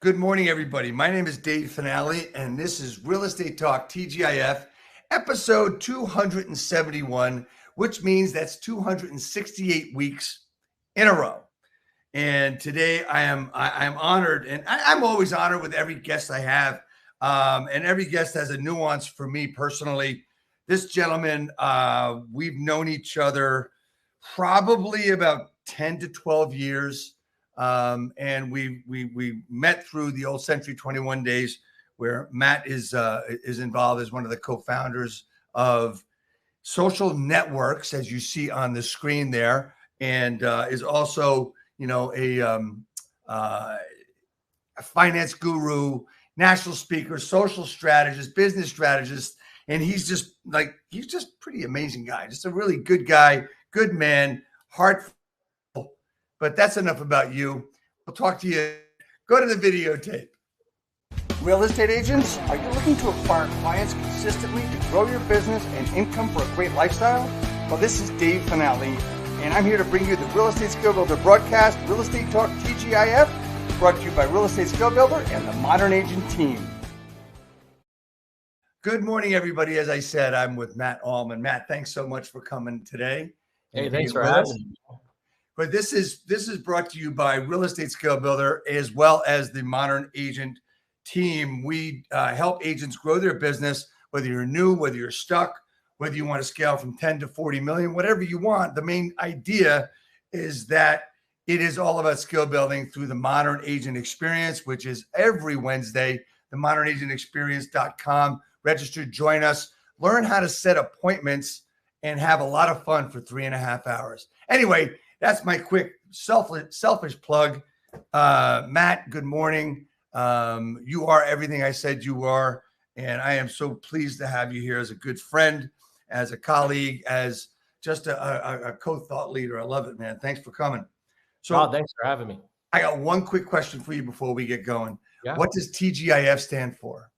Good morning, everybody. My name is Dave Finale, and this is Real Estate Talk TGIF, episode 271, which means that's 268 weeks in a row. And today I'm honored, and I'm always honored with every guest I have, and every guest has a nuance for me personally. This gentleman, we've known each other probably about 10 to 12 years. And we met through the old Century 21 days, where Matt is involved as one of the co-founders of Social Networks, as you see on the screen there, and is also a finance guru, national speaker, social strategist, business strategist, and he's just pretty amazing guy, just a really good guy, good man, heartful. But that's enough about you. We'll talk to you. Go to the videotape. Real estate agents, are you looking to acquire clients consistently to grow your business and income for a great lifestyle? Well, this is Dave Finale, and I'm here to bring you the Real Estate Skill Builder broadcast, Real Estate Talk TGIF, brought to you by Real Estate Skill Builder and the Modern Agent team. Good morning, everybody. As I said, I'm with Matt Ahlmann. Matt, thanks so much for coming today. Hey, thanks for having me. But this is brought to you by Real Estate Skill Builder as well as the Modern Agent team. We help agents grow their business, whether you're new, whether you're stuck, whether you want to scale from 10 to 40 million, whatever you want. The main idea is that it is all about skill building through the Modern Agent Experience, which is every Wednesday, the modernagentexperience.com. Register, join us, learn how to set appointments, and have a lot of fun for 3.5 hours. Anyway, that's my quick selfish plug. Matt, good morning. You are everything I said you are, and I am so pleased to have you here as a good friend, as a colleague, as just a co-thought leader. I love it, man. Thanks for coming. So, thanks for having me. I got one quick question for you before we get going. Yeah. What does TGIF stand for?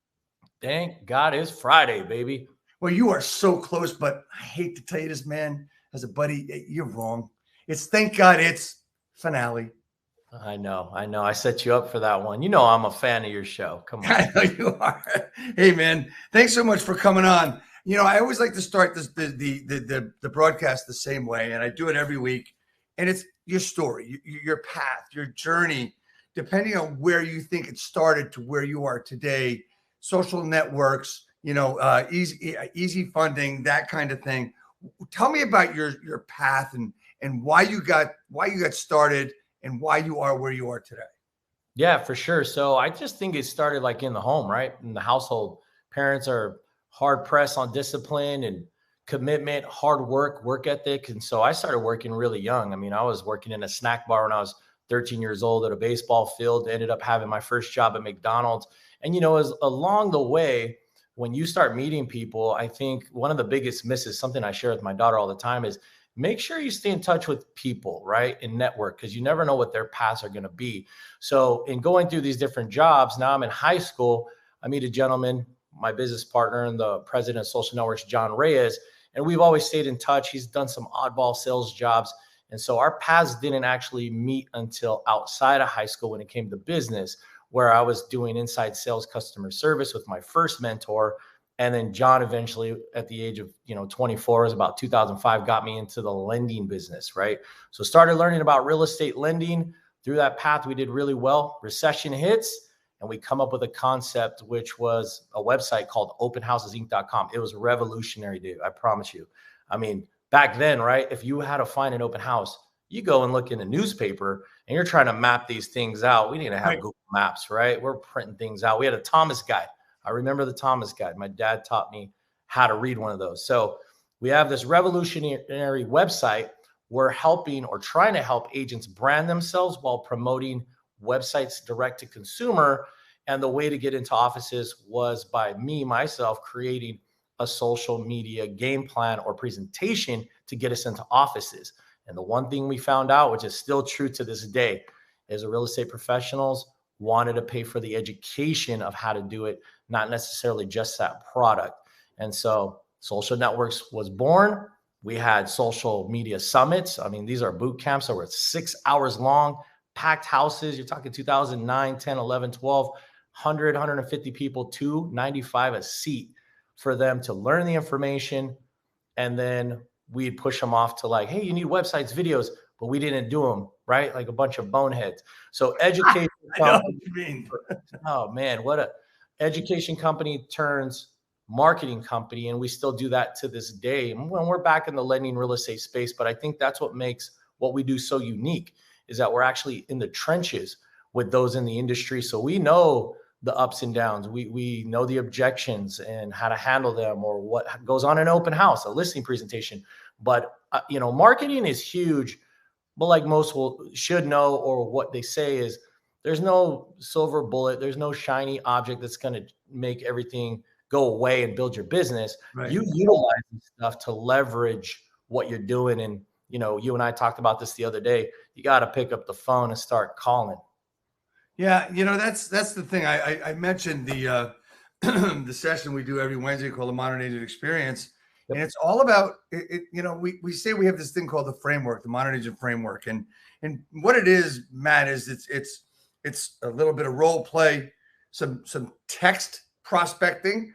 Thank God it's Friday, baby. Well, you are so close, but I hate to tell you this, man. As a buddy, you're wrong. It's thank God it's Finale. I know. I set you up for that one. You know I'm a fan of your show. Come on. I know you are. Hey, man, thanks so much for coming on. You know, I always like to start the broadcast the same way, and I do it every week. And it's your story, your path, your journey, depending on where you think it started to where you are today. Social networks, easy funding, that kind of thing. Tell me about your path and why you got started and why you are where you are today. Yeah, for sure. So I just think it started like in the home, right? In the household. Parents are hard pressed on discipline and commitment, hard work ethic. And so I started working really young. I mean, I was working in a snack bar when I was 13 years old at a baseball field, ended up having my first job at McDonald's. And, as along the way, when you start meeting people, I think one of the biggest misses, something I share with my daughter all the time, is make sure you stay in touch with people, right? And network, because you never know what their paths are going to be. So in going through these different jobs, now I'm in high school, I meet a gentleman, my business partner and the president of Social Networks, John Reyes, and we've always stayed in touch. He's done some oddball sales jobs. And so our paths didn't actually meet until outside of high school when it came to business, where I was doing inside sales customer service with my first mentor. And then John eventually at the age of, 24, is about 2005, got me into the lending business, right? So started learning about real estate lending. Through that path, we did really well. Recession hits, and we come up with a concept, which was a website called openhousesinc.com. It was revolutionary, dude. I promise you. I mean, back then, right? If you had to find an open house, you go and look in a newspaper and you're trying to map these things out. We didn't have Google Maps, right? We're printing things out. We had a Thomas guide. I remember the Thomas guide. My dad taught me how to read one of those. So we have this revolutionary website. We're helping or trying to help agents brand themselves while promoting websites direct to consumer. And the way to get into offices was by myself, creating a social media game plan or presentation to get us into offices. And the one thing we found out, which is still true to this day, is the real estate professionals wanted to pay for the education of how to do it, not necessarily just that product. And so Social Networks was born. We had social media summits. I mean, these are boot camps that were 6 hours long, packed houses. You're talking 2009, 10, 11, 12, 100, 150 people, 295 a seat for them to learn the information. And then we'd push them off to like, hey, you need websites, videos, but we didn't do them, right? Like a bunch of boneheads. So education I know what company, you mean. oh man, what a education company turns marketing company. And we still do that to this day when we're back in the lending real estate space. But I think that's what makes what we do so unique, is that we're actually in the trenches with those in the industry. So we know the ups and downs. We know the objections and how to handle them, or what goes on in an open house, a listing presentation. But marketing is huge. But like most should know, or what they say is, there's no silver bullet. There's no shiny object that's going to make everything go away and build your business. Right. You utilize this stuff to leverage what you're doing. And, you and I talked about this the other day. You got to pick up the phone and start calling. Yeah, that's the thing. I mentioned the the session we do every Wednesday called the Modern Agent Experience, Yep. and it's all about it. We say we have this thing called the framework, the Modern Agent Framework, and what it is, Matt, is it's a little bit of role play, some text prospecting,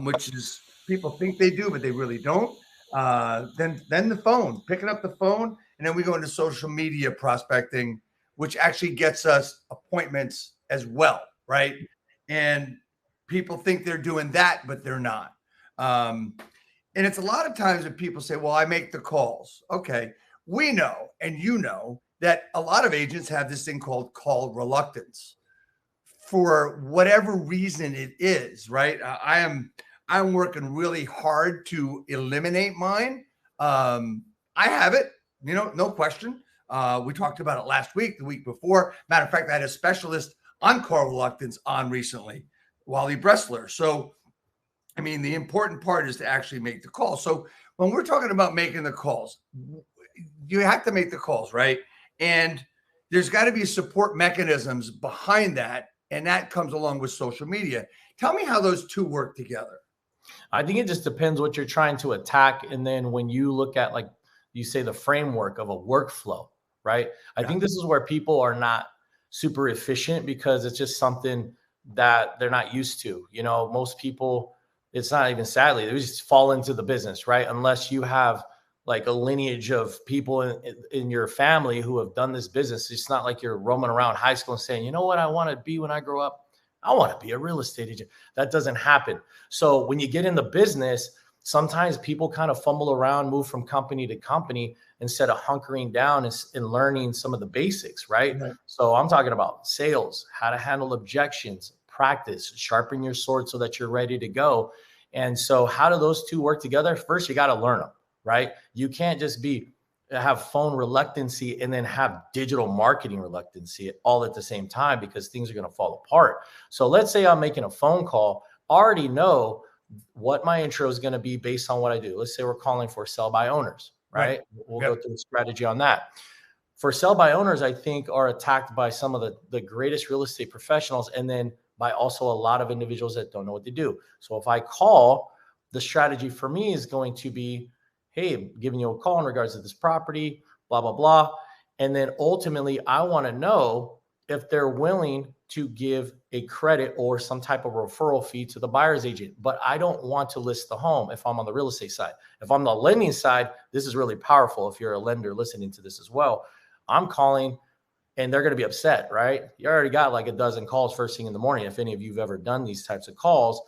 which is people think they do, but they really don't. Then the phone, picking up the phone, and then we go into social media prospecting, which actually gets us appointments as well, right? And people think they're doing that, but they're not. And it's a lot of times that people say, well, I make the calls. Okay. We know, and that a lot of agents have this thing called call reluctance for whatever reason it is, right? I'm working really hard to eliminate mine. I have it, no question. We talked about it last week, the week before. Matter of fact, I had a specialist on call reluctance on recently, Wally Bressler. So, I mean, the important part is to actually make the call. So when we're talking about making the calls, you have to make the calls, right? And there's got to be support mechanisms behind that. And that comes along with social media. Tell me how those two work together. I think it just depends what you're trying to attack. And then when you look at, like you say, the framework of a workflow, right? I think this is where people are not super efficient, because it's just something that they're not used to. Most people, it's not even sadly, they just fall into the business, right? Unless you have like a lineage of people in your family who have done this business. It's not like you're roaming around high school and saying, you know what I want to be when I grow up? I want to be a real estate agent. That doesn't happen. So when you get in the business, sometimes people kind of fumble around, move from company to company instead of hunkering down and learning some of the basics, right? So I'm talking about sales, how to handle objections, practice, sharpen your sword so that you're ready to go. And so how do those two work together? First, you got to learn them, right? You can't just have phone reluctancy and then have digital marketing reluctancy all at the same time, because things are going to fall apart. So let's say I'm making a phone call, already know what my intro is going to be based on what I do. Let's say we're calling for sell by owners, right? We'll go through the strategy on that. For sell by owners, I think are attacked by some of the greatest real estate professionals, and then by also a lot of individuals that don't know what to do. So if I call, the strategy for me is going to be, hey, I'm giving you a call in regards to this property, blah, blah, blah. And then ultimately, I want to know if they're willing to give a credit or some type of referral fee to the buyer's agent. But I don't want to list the home if I'm on the real estate side. If I'm the lending side, this is really powerful. If you're a lender listening to this as well, I'm calling and they're going to be upset, right? You already got like a dozen calls first thing in the morning, if any of you have ever done these types of calls.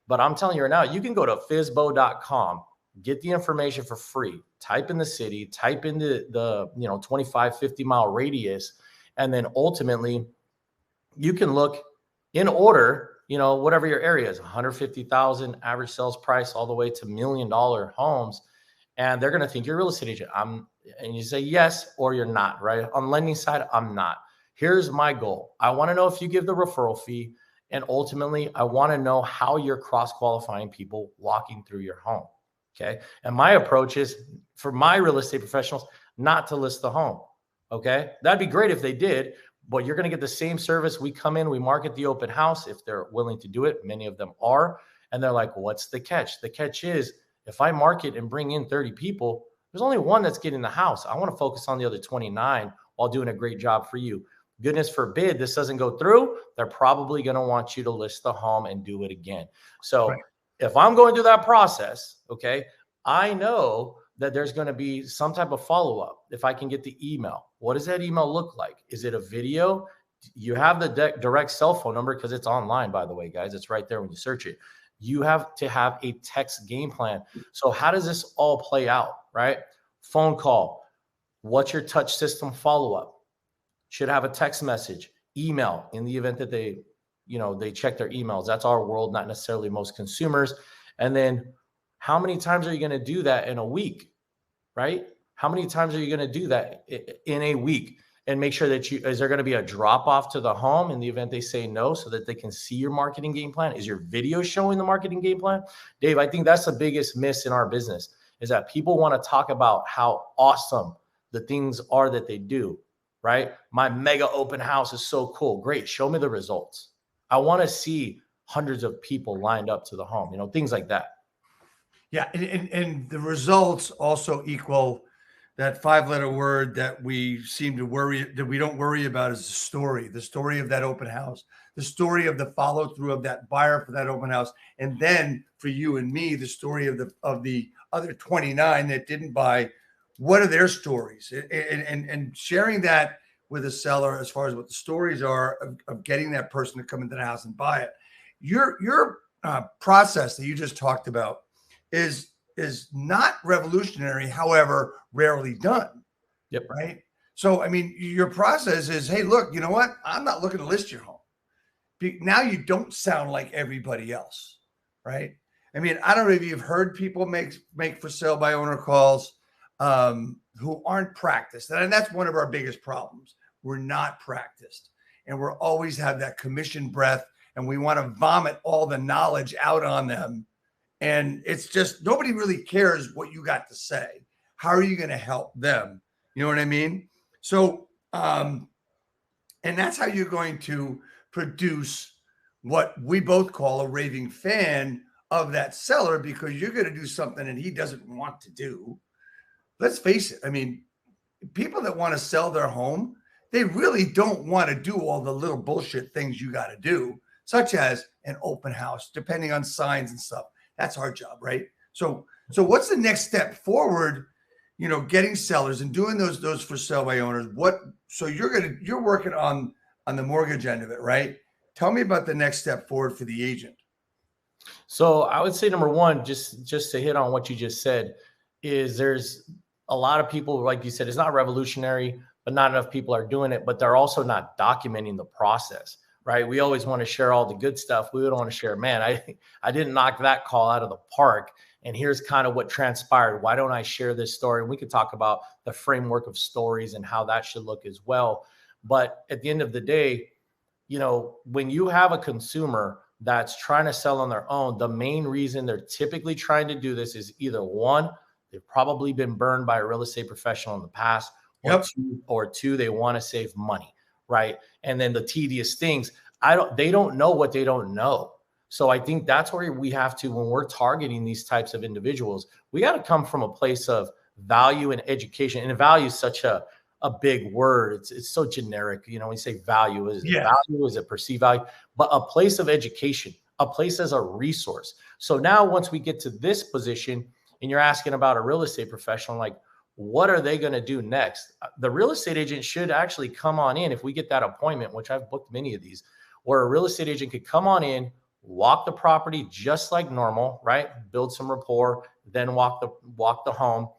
But I'm telling you right now, you can go to fizbo.com, get the information for free, type in the city, type in the 25, 50 mile radius. And then ultimately you can look in order, whatever your area is, 150,000 average sales price, all the way to $1 million homes. And they're going to think you're a real estate agent. And you say yes, or you're not, right? On lending side, I'm not. Here's my goal. I want to know if you give the referral fee. And ultimately, I want to know how you're cross-qualifying people walking through your home. Okay. And my approach is, for my real estate professionals, not to list the home. Okay. That'd be great if they did, but you're going to get the same service. We come in, we market the open house if they're willing to do it. Many of them are. And they're like, what's the catch? The catch is, if I market and bring in 30 people, there's only one that's getting the house. I want to focus on the other 29 while doing a great job for you. goodness forbid this doesn't go through, they're probably going to want you to list the home and do it again. So Right. if I'm going through that process, okay, I know that there's going to be some type of follow-up. If I can get the email, what does that email look like? Is it a video? You have the direct cell phone number because it's online, by the way, guys. It's right there when you search it. You have to have a text game plan. So how does this all play out, right? Phone call. What's your touch system follow-up? Should have a text message, email in the event that they check their emails. That's our world, not necessarily most consumers. And then how many times are you going to do that in a week, right? How many times are you going to do that in a week? And make sure that is there going to be a drop off to the home in the event they say no, so that they can see your marketing game plan? Is your video showing the marketing game plan? Dave, I think that's the biggest miss in our business, is that people want to talk about how awesome the things are that they do, right? My mega open house is so cool. Great. Show me the results. I want to see hundreds of people lined up to the home, things like that. Yeah. And the results also equal that 5-letter word that we seem to worry, that we don't worry about, is the story of that open house, the story of the follow through of that buyer for that open house. And then for you and me, the story of the other 29 that didn't buy. What are their stories? And sharing that with a seller as far as what the stories are of getting that person to come into the house and buy it. Your process that you just talked about is not revolutionary, however, rarely done. Yep. Right. So, I mean, your process is, hey, look, you know what? I'm not looking to list your home. Now you don't sound like everybody else. Right. I mean, I don't know if you've heard people make for sale by owner calls who aren't practiced. And that's one of our biggest problems. We're not practiced, and we're always have that commission breath, and we want to vomit all the knowledge out on them. And it's just, nobody really cares what you got to say. How are you going to help them? You know what I mean? So, and that's how you're going to produce what we both call a raving fan of that seller, because you're going to do something that he doesn't want to do. Let's face it. I mean, people that want to sell their home, they really don't want to do all the little bullshit things you got to do, such as an open house, depending on signs and stuff. That's our job, right? So what's the next step forward? Getting sellers and doing those for sale by owners. So you're working on the mortgage end of it, right? Tell me about the next step forward for the agent. So I would say number one, just to hit on what you just said, is there's a lot of people, like you said, it's not revolutionary, but not enough people are doing it, but they're also not documenting the process. Right. We always want to share all the good stuff. We don't want to share, man, I didn't knock that call out of the park, and here's kind of what transpired. Why don't I share this story? And we could talk about the framework of stories and how that should look as well. But at the end of the day, when you have a consumer that's trying to sell on their own, the main reason they're typically trying to do this is either one, they've probably been burned by a real estate professional in the past, or two, they want to save money. Right. And then the tedious things, they don't know what they don't know. So I think that's where we have to, when we're targeting these types of individuals, we got to come from a place of value and education. And value is such a big word. It's so generic. We say value. Is it value? Is it perceived value? But a place of education, a place as a resource. So now once we get to this position and you're asking about a real estate professional, like, what are they going to do next? The real estate agent should actually come on in, if we get that appointment, which I've booked many of these, where a real estate agent could come on in, walk the property just like normal, right? Build some rapport, then walk the home,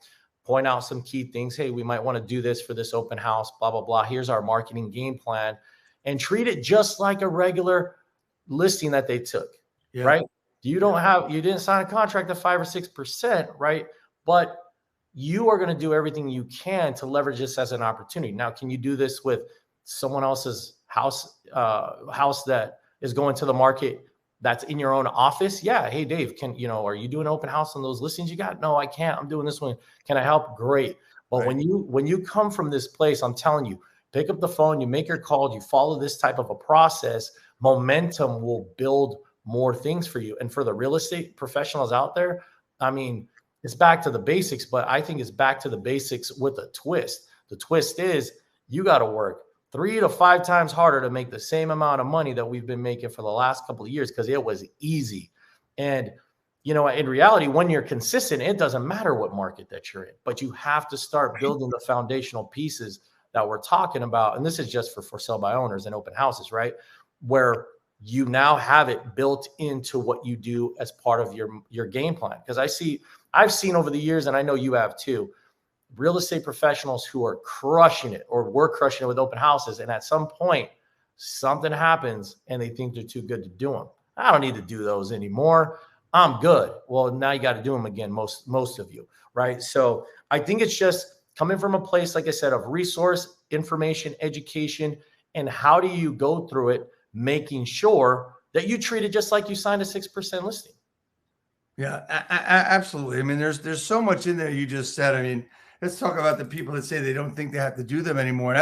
point out some key things. Hey, we might want to do this for this open house, blah, blah, blah. Here's our marketing game plan, and treat it just like a regular listing that they took, right? You didn't sign a contract at 5 or 6%, right? But you are going to do everything you can to leverage this as an opportunity. Now, can you do this with someone else's house that is going to the market that's in your own office? Yeah. Hey, Dave, are you doing open house on those listings you got? No, I can't. I'm doing this one. Can I help? Great. But when you come from this place, I'm telling you, pick up the phone, you make your call, you follow this type of a process, momentum will build more things for you. And for the real estate professionals out there, I mean, it's back to the basics, but I think it's back to the basics with a twist. The twist is you got to work 3 to 5 times harder to make the same amount of money that we've been making for the last couple of years because it was easy. And, you know, in reality, when you're consistent, it doesn't matter what market that you're in, but you have to start building the foundational pieces that we're talking about. And this is just for sale by owners and open houses, right? Where you now have it built into what you do as part of your game plan. Because I've seen over the years, and I know you have too, real estate professionals who are crushing it or were crushing it with open houses. And at some point, something happens and they think they're too good to do them. I don't need to do those anymore. I'm good. Well, now you got to do them again, most of you, right? So I think it's just coming from a place, like I said, of resource, information, education, and how do you go through it, making sure that you treat it just like you signed a 6% listing. Yeah, absolutely. I mean, there's so much in there you just said. I mean, let's talk about the people that say they don't think they have to do them anymore.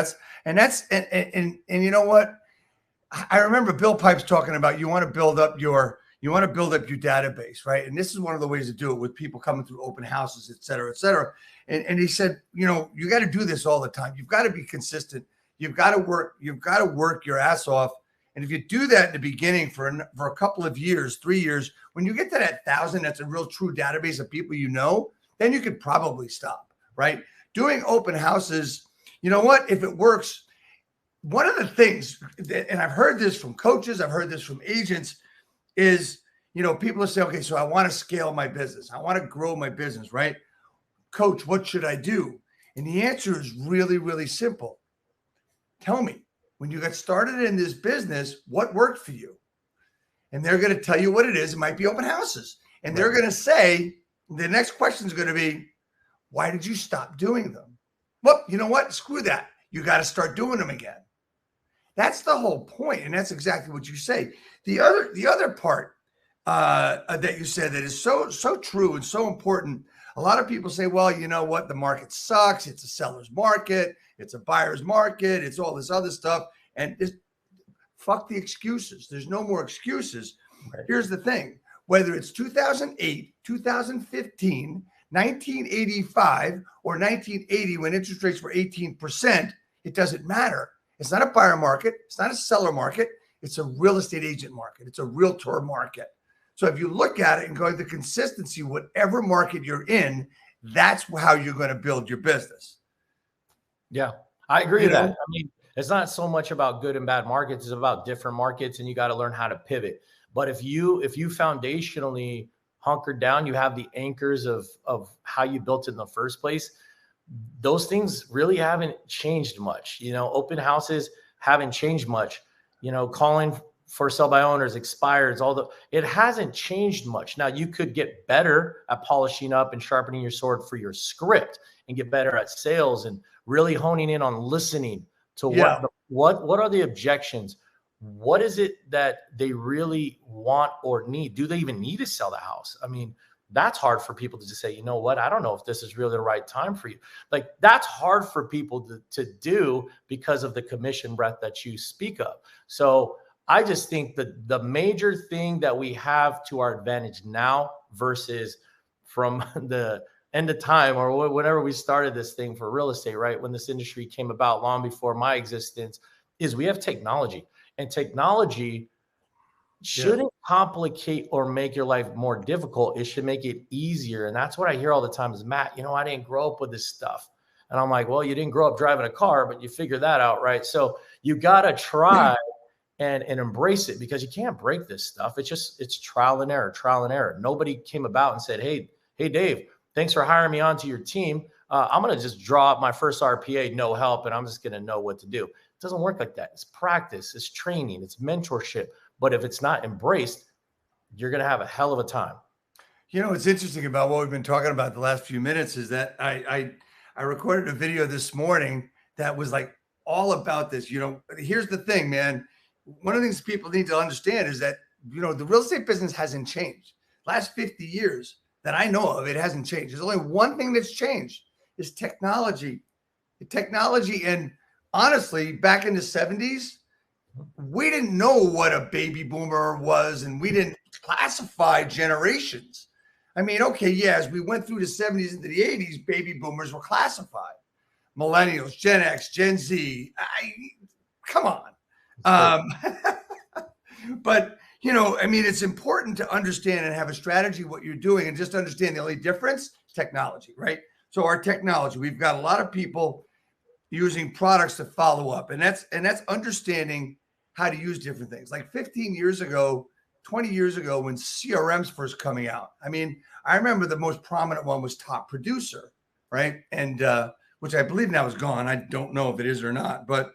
And you know what? I remember Bill Pipes talking about you want to build up your database, right? And this is one of the ways to do it with people coming through open houses, et cetera, et cetera. And he said, you know, you got to do this all the time. You've got to be consistent. You've got to work your ass off. And if you do that in the beginning for a couple of years, 3 years, when you get to that 1,000, that's a real true database of people you know, then you could probably stop, right? Doing open houses, you know what? If it works, one of the things, and I've heard this from coaches, I've heard this from agents, is, you know, people will say, okay, so I want to scale my business. I want to grow my business, right? Coach, what should I do? And the answer is really, really simple. Tell me, when you got started in this business, what worked for you? And they're going to tell you what it is. It might be open houses. And they're going to say, the next question is going to be, why did you stop doing them? Well, you know what? Screw that. You got to start doing them again. That's the whole point. And that's exactly what you say. The other part that you said that is so true and so important. A lot of people say, well, you know what? The market sucks. It's a seller's market. It's a buyer's market. It's all this other stuff. And fuck the excuses. There's no more excuses. Right. Here's the thing. Whether it's 2008, 2015, 1985, or 1980 when interest rates were 18%, it doesn't matter. It's not a buyer market. It's not a seller market. It's a real estate agent market. It's a realtor market. So if you look at it and go to the consistency, whatever market you're in, that's how you're going to build your business. Yeah, I agree with that. I mean, it's not so much about good and bad markets. It's about different markets, and you got to learn how to pivot. But if you foundationally hunkered down, you have the anchors of how you built it in the first place. Those things really haven't changed much. You know, open houses haven't changed much. You know, calling for sell by owners, expires, it hasn't changed much. Now you could get better at polishing up and sharpening your sword for your script and get better at sales and really honing in on listening to what are the objections? What is it that they really want or need? Do they even need to sell the house? I mean, that's hard for people to just say, you know what? I don't know if this is really the right time for you. Like, that's hard for people to do because of the commission breath that you speak of. So I just think that the major thing that we have to our advantage now versus from the end of time or whenever we started this thing for real estate, right? When this industry came about long before my existence, is we have technology, and technology shouldn't complicate or make your life more difficult. It should make it easier. And that's what I hear all the time is, Matt, you know, I didn't grow up with this stuff. And I'm like, well, you didn't grow up driving a car, but you figured that out, right? So you got to try and embrace it, because you can't break this stuff. It's trial and error. Nobody came about and said, hey, Dave, thanks for hiring me onto your team. I'm going to just draw up my first RPA, no help, and I'm just going to know what to do. It doesn't work like that. It's practice, it's training, it's mentorship. But if it's not embraced, you're going to have a hell of a time. You know, what's interesting about what we've been talking about the last few minutes is that I recorded a video this morning that was like all about this. You know, here's the thing, man. One of the things people need to understand is that, you know, the real estate business hasn't changed. Last 50 years that I know of, it hasn't changed. There's only one thing that's changed, is technology. Technology. And honestly, back in the 70s, we didn't know what a baby boomer was, and we didn't classify generations. I mean, okay, yeah, as we went through the 70s into the 80s, baby boomers were classified. Millennials, Gen X, Gen Z. Come on. But, you know, I mean, it's important to understand and have a strategy what you're doing, and just understand the only difference, technology, right? So our technology, we've got a lot of people using products to follow up, and that's understanding how to use different things. Like 15 years ago, 20 years ago, when CRMs first coming out, I mean, I remember the most prominent one was Top Producer, right? And which I believe now is gone. I don't know if it is or not, but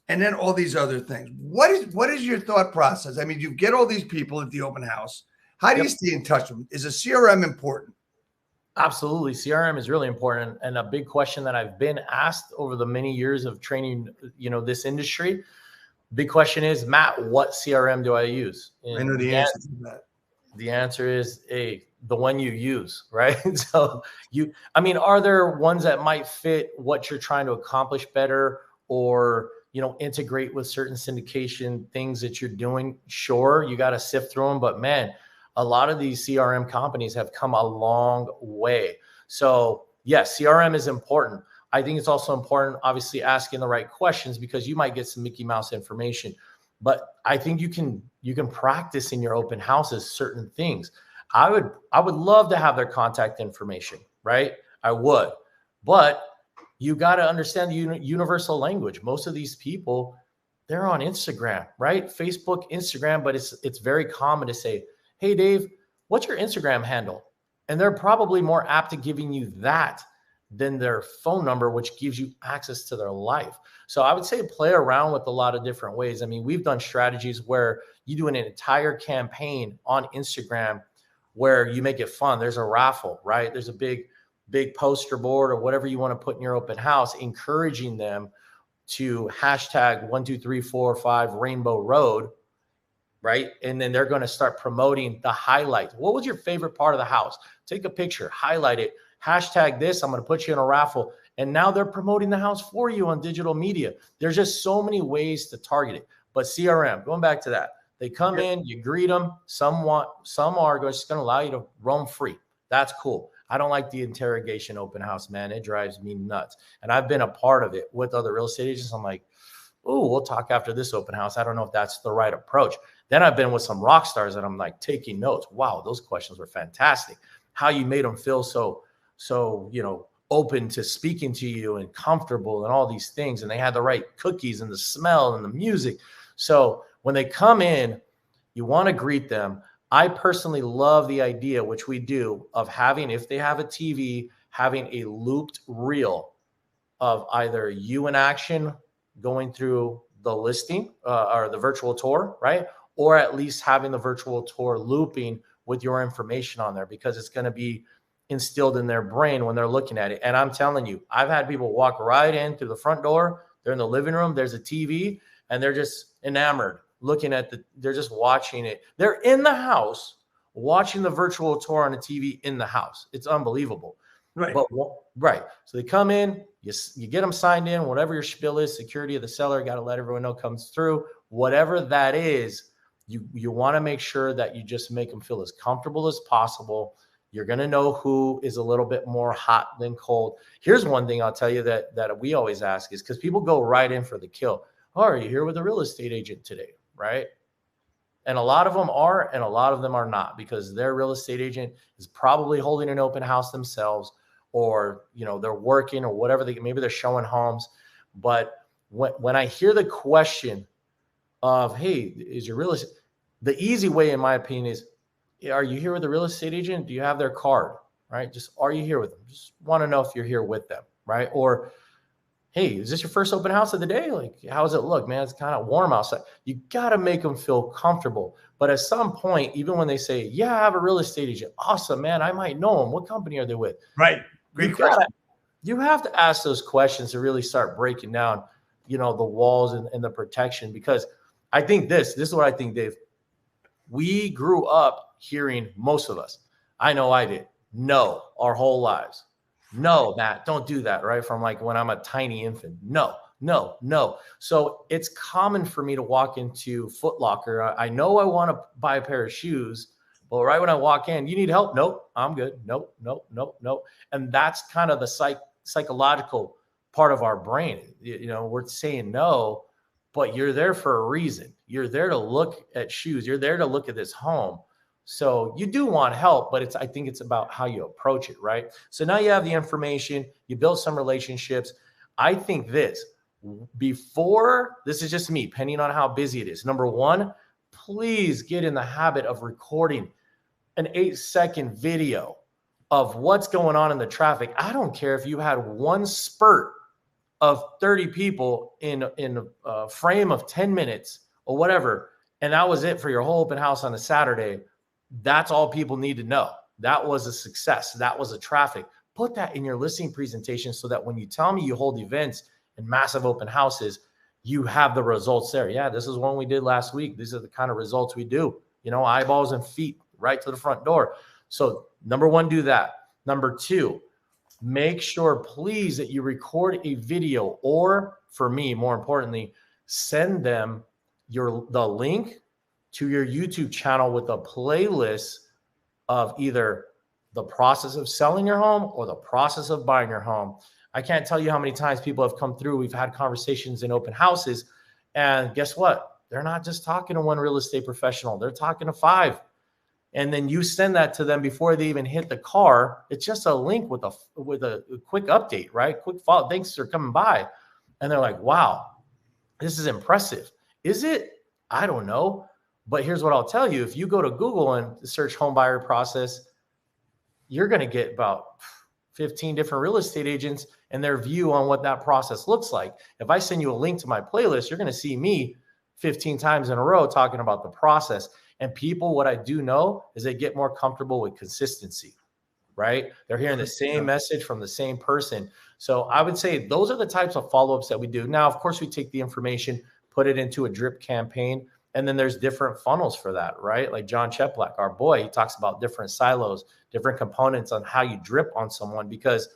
and then all these other things. What is your thought process? I mean, you get all these people at the open house. How do you stay in touch with them? Is a CRM important? Absolutely. CRM is really important. And a big question that I've been asked over the many years of training, you know, this industry, big question is, Matt, what CRM do I use? And I know the answer to that. The answer is the one you use, right? So I mean, are there ones that might fit what you're trying to accomplish better, or, you know, integrate with certain syndication things that you're doing? Sure, you got to sift through them, but man, a lot of these CRM companies have come a long way. So yes, CRM is important. I think it's also important, obviously, asking the right questions, because you might get some Mickey Mouse information. But I think you can practice in your open houses certain things. I would love to have their contact information, right? I would. But you got to understand the universal language. Most of these people, they're on Instagram, right? Facebook, Instagram, but it's very common to say, hey, Dave, what's your Instagram handle? And they're probably more apt to giving you that than their phone number, which gives you access to their life. So I would say play around with a lot of different ways. I mean, we've done strategies where you do an entire campaign on Instagram where you make it fun. There's a raffle, right? There's a big poster board or whatever you want to put in your open house, encouraging them to hashtag 12345 Rainbow Road, right? And then they're going to start promoting the highlights. What was your favorite part of the house? Take a picture, highlight it, hashtag this. I'm going to put you in a raffle. And now they're promoting the house for you on digital media. There's just so many ways to target it. But CRM, going back to that, they come in, you greet them. Some are just going to allow you to roam free. That's cool. I don't like the interrogation open house, man. It drives me nuts. And I've been a part of it with other real estate agents. I'm like, oh, we'll talk after this open house. I don't know if that's the right approach. Then I've been with some rock stars and I'm like taking notes. Wow, those questions were fantastic. How you made them feel so, you know, open to speaking to you and comfortable and all these things. And they had the right cookies and the smell and the music. So when they come in, you want to greet them. I personally love the idea, which we do, of having, if they have a TV, having a looped reel of either you in action going through the listing or the virtual tour, right? Or at least having the virtual tour looping with your information on there, because it's going to be instilled in their brain when they're looking at it. And I'm telling you, I've had people walk right in through the front door. They're in the living room. There's a TV and they're just enamored looking at they're just watching it. They're in the house watching the virtual tour on the TV in the house. It's unbelievable. Right. But right. So they come in, you get them signed in, whatever your spiel is, security of the seller, got to let everyone know comes through. Whatever that is, you want to make sure that you just make them feel as comfortable as possible. You're going to know who is a little bit more hot than cold. Here's one thing I'll tell you that we always ask is, because people go right in for the kill. Oh, are you here with a real estate agent today? Right. And a lot of them are, and a lot of them are not, because their real estate agent is probably holding an open house themselves, or, you know, they're working or whatever. Maybe they're showing homes. But when I hear the question of, hey, is your real estate, the easy way, in my opinion, is, are you here with a real estate agent? Do you have their card? Right? Just, are you here with them? Just want to know if you're here with them. Right? Or, hey, is this your first open house of the day? Like, how does it look, man? It's kind of warm outside. You got to make them feel comfortable. But at some point, even when they say, yeah, I have a real estate agent. Awesome, man. I might know them. What company are they with? Right. Great question. You have to ask those questions to really start breaking down, you know, the walls and the protection. Because I think this is what I think, Dave. We grew up hearing, most of us, I know I did, no, our whole lives. No, Matt, don't do that, right? From like when I'm a tiny infant. No. So it's common for me to walk into Foot Locker. I know I want to buy a pair of shoes, but right when I walk in, you need help? Nope, I'm good. Nope. And that's kind of the psychological part of our brain. You know, we're saying no, but you're there for a reason. You're there to look at shoes. You're there to look at this home. So you do want help, but I think it's about how you approach it, right? So now you have the information, you build some relationships. I think this is just me, depending on how busy it is. Number one, please get in the habit of recording an 8-second video of what's going on in the traffic. I don't care if you had one spurt of 30 people in a frame of 10 minutes or whatever, and that was it for your whole open house on a Saturday. That's all people need to know. That was a success. That was a traffic. Put that in your listing presentation so that when you tell me you hold events and massive open houses, you have the results there. Yeah, this is one we did last week. These are the kind of results we do. Eyeballs and feet right to the front door. So number one, do that. Number two, make sure, please, that you record a video, or for me, more importantly, send them the link to your YouTube channel with a playlist of either the process of selling your home or the process of buying your home. I can't tell you how many times people have come through. We've had conversations in open houses, and guess what? They're not just talking to one real estate professional. They're talking to 5. And then you send that to them before they even hit the car. It's just a link with a quick update, right? Quick follow. Thanks for coming by. And they're like, wow, this is impressive. Is it? I don't know. But here's what I'll tell you. If you go to Google and search home buyer process, you're going to get about 15 different real estate agents and their view on what that process looks like. If I send you a link to my playlist, you're going to see me 15 times in a row talking about the process. And people, what I do know is they get more comfortable with consistency, right? They're hearing the same message from the same person. So I would say those are the types of follow-ups that we do. Now, of course, we take the information, put it into a drip campaign, and then there's different funnels for that, right? Like John Cheplack, our boy, he talks about different silos, different components on how you drip on someone, because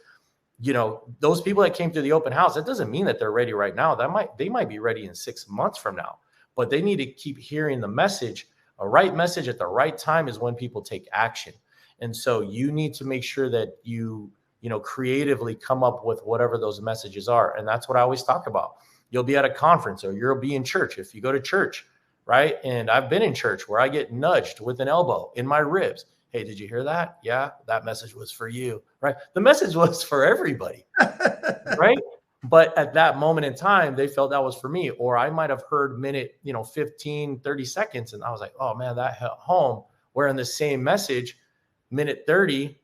those people that came through the open house, that doesn't mean that they're ready right now. They might be ready in 6 months from now, but they need to keep hearing the message. A right message at the right time is when people take action. And so you need to make sure that you creatively come up with whatever those messages are. And that's what I always talk about. You'll be at a conference, or you'll be in church. If you go to church, right? And I've been in church where I get nudged with an elbow in my ribs. Hey, did you hear that? Yeah, that message was for you, right? The message was for everybody, right? But at that moment in time, they felt that was for me. Or I might have heard minute, 15, 30 seconds. And I was like, oh man, that hit home. Where in the same message, minute 30,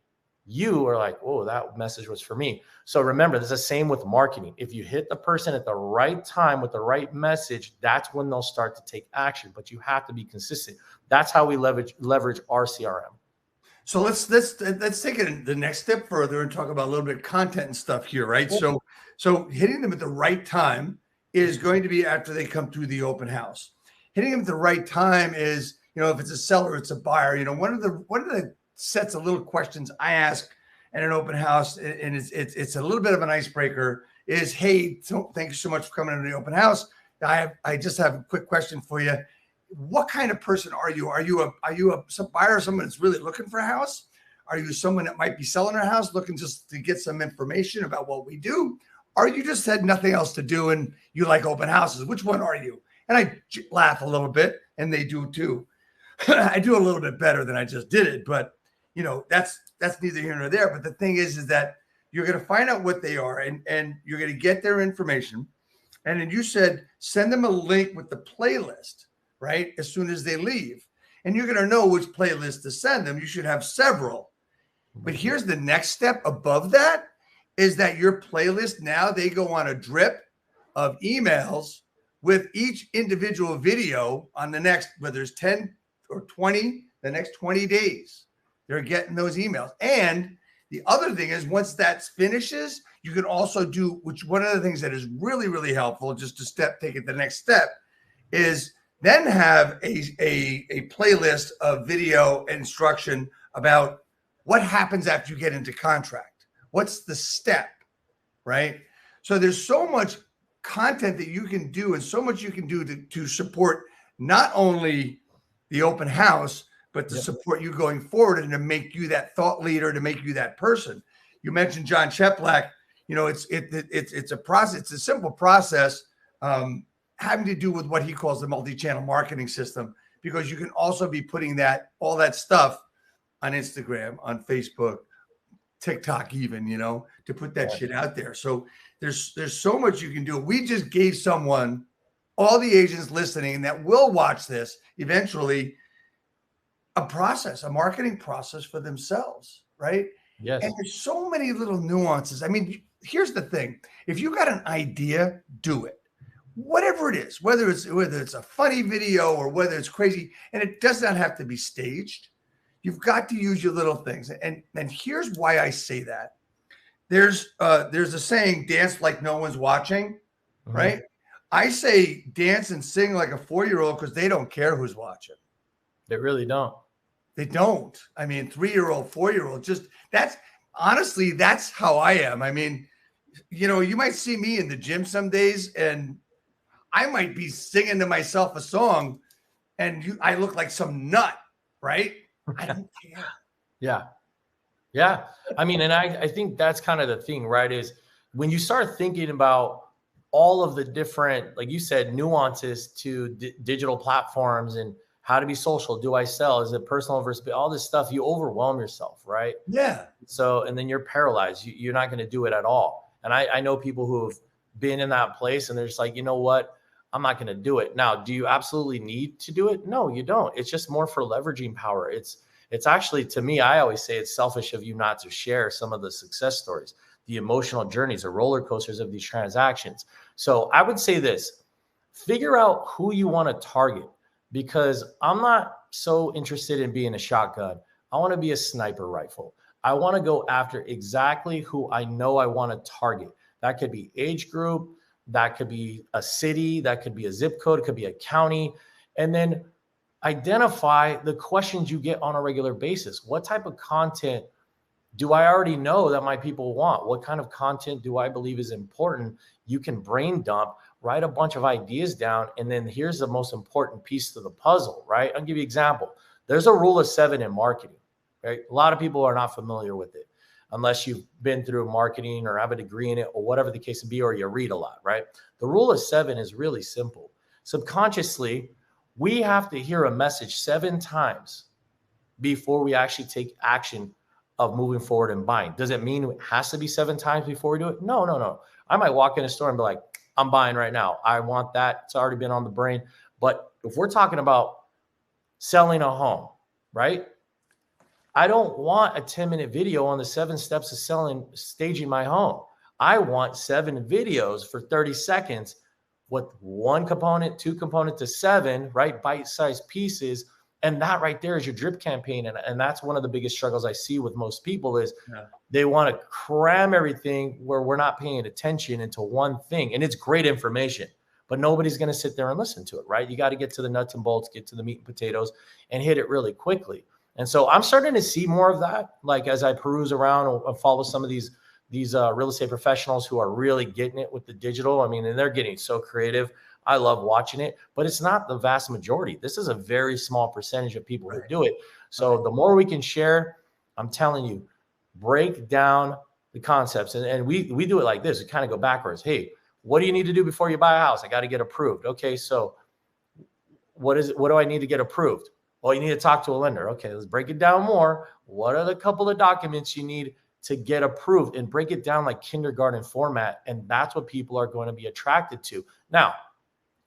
you are like, oh, that message was for me. So remember, this is the same with marketing. If you hit the person at the right time with the right message, that's when they'll start to take action. But you have to be consistent. That's how we leverage our CRM. So let's take it the next step further and talk about a little bit of content and stuff here, right? Cool. So hitting them at the right time is going to be after they come through the open house. Hitting them at the right time is, if it's a seller, it's a buyer. One of the sets of little questions I ask at an open house, and it's a little bit of an icebreaker, is, hey, thank you so much for coming to the open house. I just have a quick question for you. What kind of person are you? Are you a buyer or someone that's really looking for a house? Are you someone that might be selling a house, looking just to get some information about what we do? Or you just had nothing else to do and you like open houses? Which one are you? And I laugh a little bit, and they do too. I do a little bit better than I just did it, but that's neither here nor there. But the thing is that you're going to find out what they are, and you're going to get their information. And then you said, send them a link with the playlist, right? As soon as they leave, and you're going to know which playlist to send them. You should have several. But here's the next step above that, is that your playlist, now they go on a drip of emails with each individual video on the next, whether it's 10 or 20, the next 20 days, they're getting those emails. And the other thing is, once that finishes, you can also do, which one of the things that is really, really helpful, just to take it the next step, is then have a playlist of video instruction about what happens after you get into contract. What's the step, right? So there's so much content that you can do, and so much you can do to support not only the open house, but to support you going forward and to make you that thought leader, to make you that person. You mentioned John Cheplack. It's a process. It's a simple process. having to do with what he calls the multi-channel marketing system, because you can also be putting all that stuff on Instagram, on Facebook, TikTok, even, to put that shit out there. So there's so much you can do. We just gave someone, all the agents listening that will watch this eventually, a marketing process for themselves, right? Yes. And there's so many little nuances. I mean, here's the thing. If you got an idea, do it. Whatever it is, whether it's a funny video or whether it's crazy, and it does not have to be staged. You've got to use your little things. And here's why I say that. There's a saying, dance like no one's watching, right? I say dance and sing like a 4-year-old because they don't care who's watching. They really don't. They don't. I mean, 3-year-old, 4-year-old, that's how I am. I mean, you might see me in the gym some days and I might be singing to myself a song and I look like some nut, right? I don't care. Yeah. Yeah. I mean, and I think that's kind of the thing, right? Is when you start thinking about all of the different, like you said, nuances to digital platforms and how to be social. Do I sell? Is it personal versus all this stuff? You overwhelm yourself, right? Yeah. So, and then you're paralyzed. You're not going to do it at all. And I know people who have been in that place and they're just like, you know what? I'm not going to do it. Now, do you absolutely need to do it? No, you don't. It's just more for leveraging power. It's actually, to me, I always say it's selfish of you not to share some of the success stories, the emotional journeys, the roller coasters of these transactions. So I would say this, figure out who you want to target, because I'm not so interested in being a shotgun. I want to be a sniper rifle. I want to go after exactly who I know I want to target. That could be age group, that could be a city, that could be a zip code, it could be a county. And then identify the questions you get on a regular basis. What type of content do I already know that my people want? What kind of content do I believe is important? You can brain dump, write a bunch of ideas down, and then here's the most important piece to the puzzle, right? I'll give you an example. There's a rule of 7 in marketing, right? A lot of people are not familiar with it unless you've been through marketing or have a degree in it or whatever the case may be, or you read a lot, right? The rule of 7 is really simple. Subconsciously, we have to hear a message 7 times before we actually take action of moving forward and buying. Does it mean it has to be 7 times before we do it? No. I might walk in a store and be like, I'm buying right now. I want that. It's already been on the brain. But if we're talking about selling a home, right? I don't want a 10-minute video on the 7 steps of staging my home. I want 7 videos for 30 seconds with 1 component, 2 components to 7, right? Bite-sized pieces. And that right there is your drip campaign. And that's one of the biggest struggles I see with most people is they want to cram everything where we're not paying attention into one thing. And it's great information, but nobody's going to sit there and listen to it, right? You got to get to the nuts and bolts, get to the meat and potatoes and hit it really quickly. And so I'm starting to see more of that. Like as I peruse around and follow some of these real estate professionals who are really getting it with the digital. I mean, and they're getting so creative. I love watching it, but it's not the vast majority. This is a very small percentage of people who do it. So the more we can share, I'm telling you, break down the concepts. And we do it like this. We kind of go backwards. Hey, what do you need to do before you buy a house? I got to get approved. Okay, so what do I need to get approved? Well, you need to talk to a lender. Okay, let's break it down more. What are the couple of documents you need to get approved? And break it down like kindergarten format. And that's what people are going to be attracted to. Now,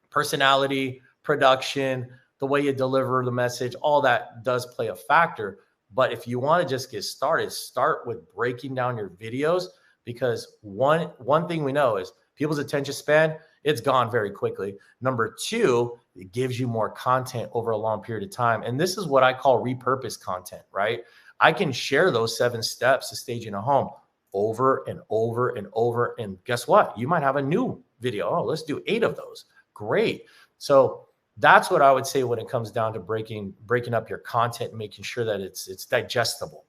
personality, production, the way you deliver the message, all that does play a factor. But if you want to just get started, start with breaking down your videos, because one thing we know is people's attention span, it's gone very quickly. Number 2, it gives you more content over a long period of time. And this is what I call repurposed content, right? I can share those 7 steps to staging a home over and over and over. And guess what? You might have a new video. Oh, let's do 8 of those. Great. So that's what I would say when it comes down to breaking up your content and making sure that it's digestible.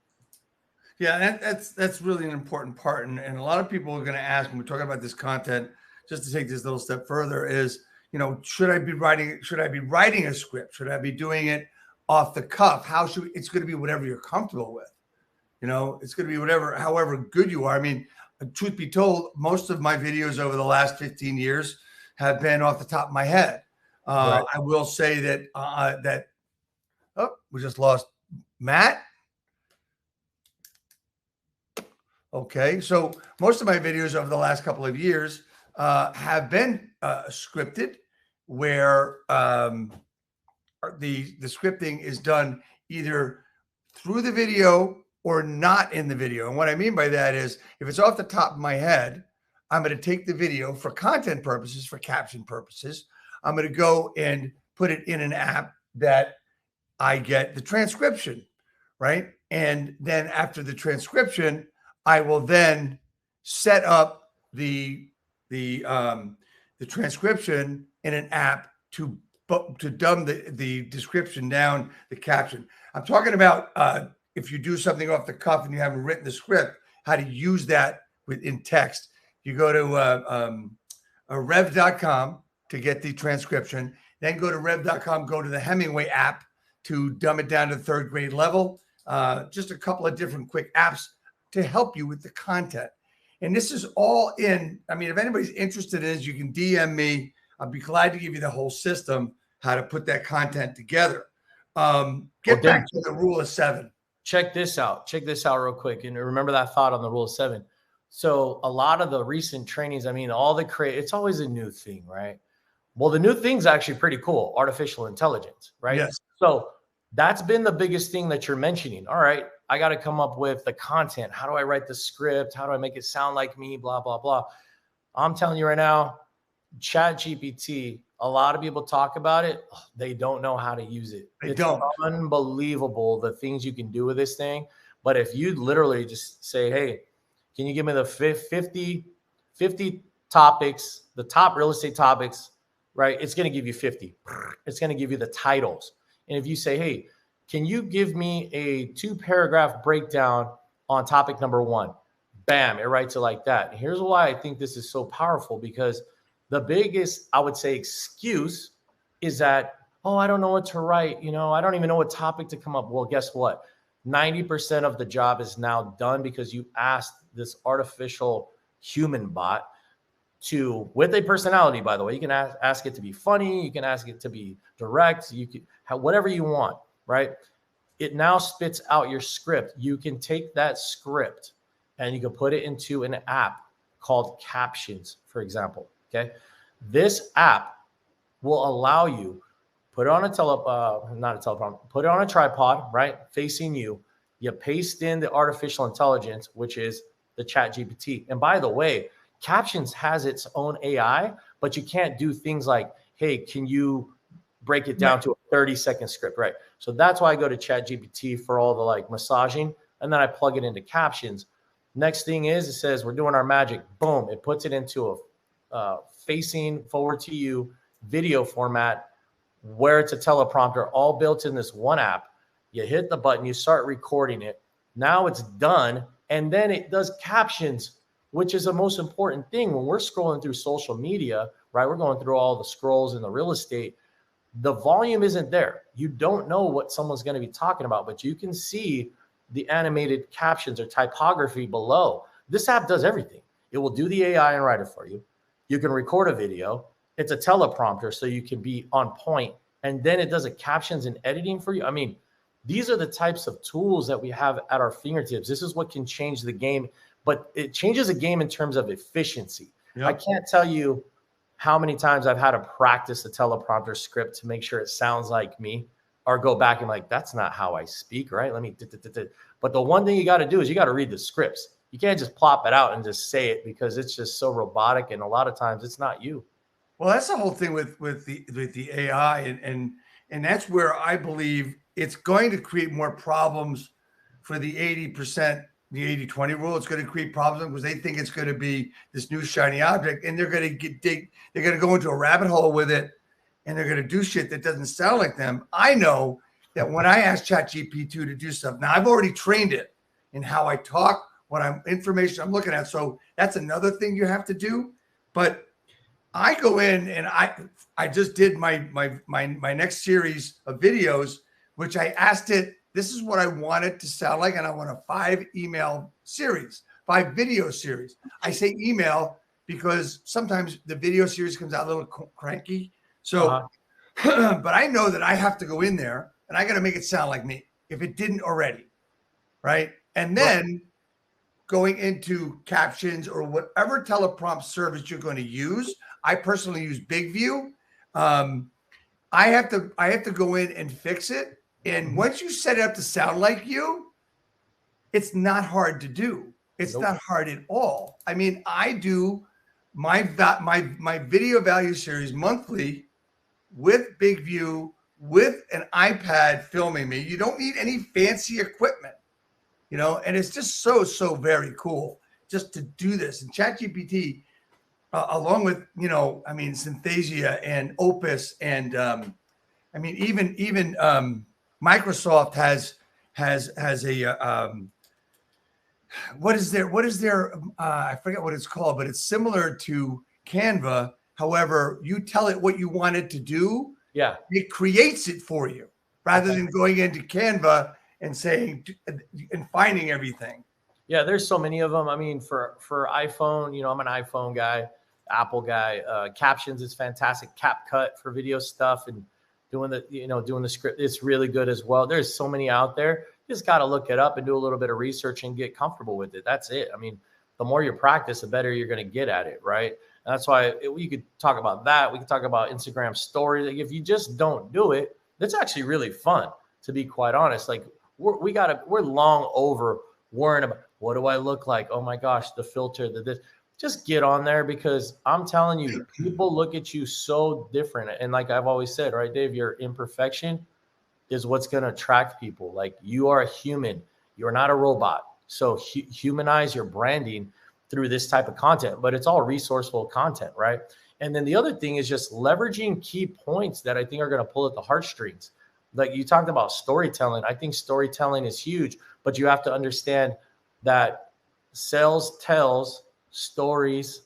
Yeah, that's really an important part. And a lot of people are going to ask when we're talking about this content, just to take this little step further, is, should I be writing a script? Should I be doing it off the cuff? It's going to be whatever you're comfortable with. It's going to be however good you are. I mean, truth be told, most of my videos over the last 15 years have been off the top of my head. Right. I will say that we just lost Matt. Okay, so most of my videos over the last couple of years have been scripted, where the scripting is done either through the video or not in the video. And what I mean by that is, if it's off the top of my head, I'm going to take the video for content purposes, for caption purposes. I'm going to go and put it in an app that I get the transcription, right? And then after the transcription, I will then set up the transcription in an app to dumb the description down, the caption. I'm talking about if you do something off the cuff and you haven't written the script, how to use that in text. You go to rev.com to get the transcription, then go to rev.com, go to the Hemingway app to dumb it down to third grade level. Just a couple of different quick apps to help you with the content. And this is all in. I mean, if anybody's interested in this, you can DM me. I'll be glad to give you the whole system, how to put that content together. Get back to the rule of 7. Check this out. Check this out real quick. And remember that thought on the rule of 7. So a lot of the recent trainings, I mean, it's always a new thing, right? Well, the new thing's actually pretty cool. Artificial intelligence, right? Yes. So that's been the biggest thing that you're mentioning. All right, I got to come up with the content. How do I write the script? How do I make it sound like me? Blah, blah, blah. I'm telling you right now, Chat GPT, a lot of people talk about it. They don't know how to use it. It's unbelievable the things you can do with this thing. But if you literally just say, hey, can you give me the 50 topics, the top real estate topics, right? It's going to give you 50. It's going to give you the titles. And if you say, hey, can you give me a 2-paragraph breakdown on topic number 1? Bam, it writes it like that. And here's why I think this is so powerful, because the biggest, I would say, excuse is that, oh, I don't know what to write. I don't even know what topic to come up. Well, guess what? 90% of the job is now done because you asked this artificial human bot with a personality, by the way. You can ask it to be funny. You can ask it to be direct. You can have whatever you want, right? It now spits out your script. You can take that script and you can put it into an app called Captions, for example. Okay. This app will allow you put it on put it on a tripod, right? Facing you. You paste in the artificial intelligence, which is the Chat GPT. And by the way, Captions has its own AI, but you can't do things like, hey, can you break it down to a 30-second script, right? So that's why I go to Chat GPT for all the massaging, and then I plug it into Captions. Next thing is, it says we're doing our magic. Boom, it puts it into a facing forward to you video format where it's a teleprompter, all built in this one app. You hit the button, you start recording it. Now it's done, and then it does captions, which is the most important thing when we're scrolling through social media, right? We're going through all the scrolls in the real estate. The volume isn't there. You don't know what someone's going to be talking about, but you can see the animated captions or typography below. This app does everything. It will do the AI and write it for you. You can record a video. It's a teleprompter, so you can be on point. And then it does a captions and editing for you. I mean, these are the types of tools that we have at our fingertips. This is what can change the game, but it changes the game in terms of efficiency. Yep. I can't tell you how many times I've had to practice a teleprompter script to make sure it sounds like me, or go back and that's not how I speak, right? But the one thing you got to do is you got to read the scripts. You can't just plop it out and just say it, because it's just so robotic, and a lot of times it's not you. Well, that's the whole thing with the AI, and that's where I believe it's going to create more problems for the 80%, the 80-20 rule. It's going to create problems because they think it's going to be this new shiny object, and they're going to go into a rabbit hole with it, and they're going to do shit that doesn't sound like them. I know that when I ask ChatGPT to do stuff, now I've already trained it in how I talk, information I'm looking at. So that's another thing you have to do. But I go in and I just did my next series of videos, which I asked it, this is what I want it to sound like, and I want a 5 video series. I say email, because sometimes the video series comes out a little cranky. So, but I know that I have to go in there and I got to make it sound like me if it didn't already, right? And then going into Captions or whatever teleprompt service you're going to use. I personally use Big View. I have to go in and fix it. And once you set it up to sound like you, it's not hard to do. It's not hard at all. I mean, I do my video value series monthly with Big View, with an iPad filming me. You don't need any fancy equipment, you know, and it's just so very cool just to do this. And Chat GPT, along with, you know, I mean, Synthesia and Opus, and I mean, even Microsoft has a what is their I forget what it's called, but it's similar to Canva. However, you tell it what you want it to do. Yeah. It creates it for you rather than going into Canva and saying and finding everything. Yeah, there's so many of them. I mean, for iPhone, you know, I'm an iPhone guy, Apple guy. Captions is fantastic. CapCut for video stuff and doing the script. It's really good as well. There's so many out there. You just got to look it up and do a little bit of research and get comfortable with it. That's it. I mean, the more you practice, the better you're going to get at it, right? And that's why we could talk about that. We could talk about Instagram stories. Like, if you just don't do it, that's actually really fun, to be quite honest. Like, we're long over worrying about, what do I look like? Oh my gosh, the filter, this. Just get on there, because I'm telling you, people look at you so different. And like I've always said, right, Dave, your imperfection is what's going to attract people. Like, you are a human. You're not a robot. So humanize your branding through this type of content, but it's all resourceful content, right? And then the other thing is just leveraging key points that I think are going to pull at the heartstrings. Like you talked about storytelling. I think storytelling is huge, but you have to understand that sales tells, stories.